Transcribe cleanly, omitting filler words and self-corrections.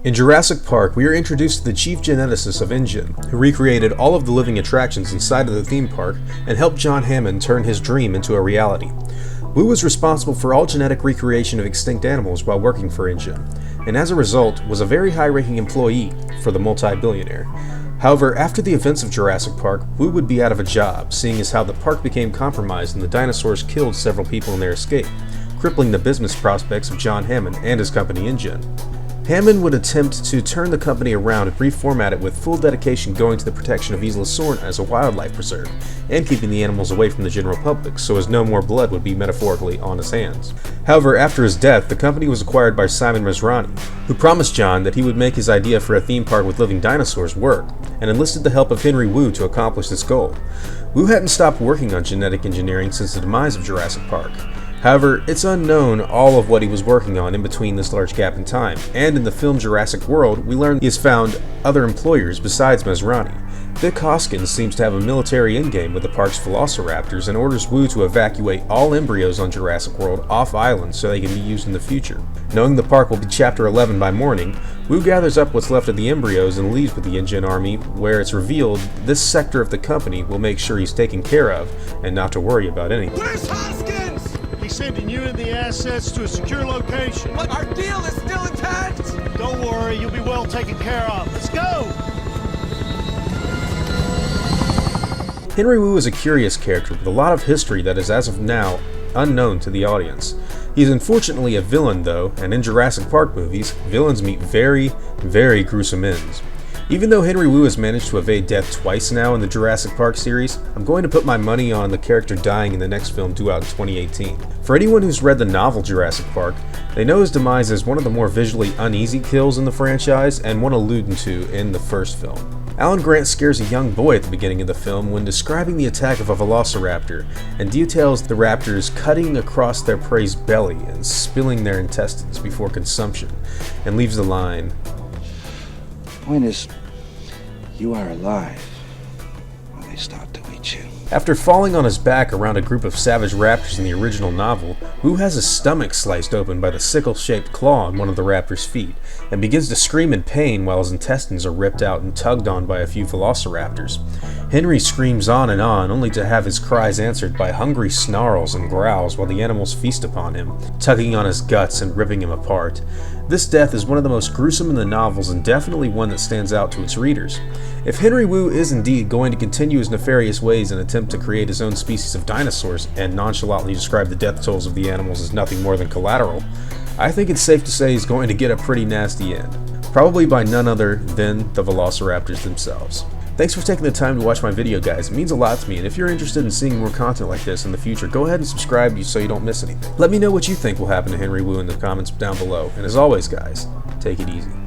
In Jurassic Park, we are introduced to the chief geneticist of InGen, who recreated all of the living attractions inside of the theme park and helped John Hammond turn his dream into a reality. Wu was responsible for all genetic recreation of extinct animals while working for InGen, and as a result was a very high-ranking employee for the multi-billionaire. However, after the events of Jurassic Park, Wu would be out of a job, seeing as how the park became compromised and the dinosaurs killed several people in their escape, crippling the business prospects of John Hammond and his company InGen. Hammond would attempt to turn the company around and reformat it with full dedication going to the protection of Isla Sorna as a wildlife preserve, and keeping the animals away from the general public so as no more blood would be metaphorically on his hands. However, after his death, the company was acquired by Simon Masrani, who promised John that he would make his idea for a theme park with living dinosaurs work, and enlisted the help of Henry Wu to accomplish this goal. Wu hadn't stopped working on genetic engineering since the demise of Jurassic Park. However, it's unknown all of what he was working on in between this large gap in time, and in the film Jurassic World, we learn he has found other employers besides Masrani. Vic Hoskins seems to have a military endgame with the park's velociraptors and orders Wu to evacuate all embryos on Jurassic World off island so they can be used in the future. Knowing the park will be Chapter 11 by morning, Wu gathers up what's left of the embryos and leaves with the InGen army, where it's revealed this sector of the company will make sure he's taken care of and not to worry about anything. Where's Hoskins? He's sending you and the assets to a secure location. But our deal is still intact! Don't worry, you'll be well taken care of. Let's go! Henry Wu is a curious character with a lot of history that is as of now unknown to the audience. He's unfortunately a villain though, and in Jurassic Park movies, villains meet very, very gruesome ends. Even though Henry Wu has managed to evade death twice now in the Jurassic Park series, I'm going to put my money on the character dying in the next film due out in 2018. For anyone who's read the novel Jurassic Park, they know his demise is one of the more visually uneasy kills in the franchise and one alluded to in the first film. Alan Grant scares a young boy at the beginning of the film when describing the attack of a velociraptor and details the raptors cutting across their prey's belly and spilling their intestines before consumption, and leaves the line, Point is, you are alive when they start to eat you. After falling on his back around a group of savage raptors in the original novel, Wu has his stomach sliced open by the sickle-shaped claw on one of the raptor's feet, and begins to scream in pain while his intestines are ripped out and tugged on by a few velociraptors. Henry screams on and on, only to have his cries answered by hungry snarls and growls while the animals feast upon him, tugging on his guts and ripping him apart. This death is one of the most gruesome in the novels and definitely one that stands out to its readers. If Henry Wu is indeed going to continue his nefarious ways and attempt to create his own species of dinosaurs and nonchalantly describe the death tolls of the animals as nothing more than collateral, I think it's safe to say he's going to get a pretty nasty end, probably by none other than the velociraptors themselves. Thanks for taking the time to watch my video, guys. It means a lot to me, and if you're interested in seeing more content like this in the future, go ahead and subscribe so you don't miss anything. Let me know what you think will happen to Henry Wu in the comments down below, and as always, guys, take it easy.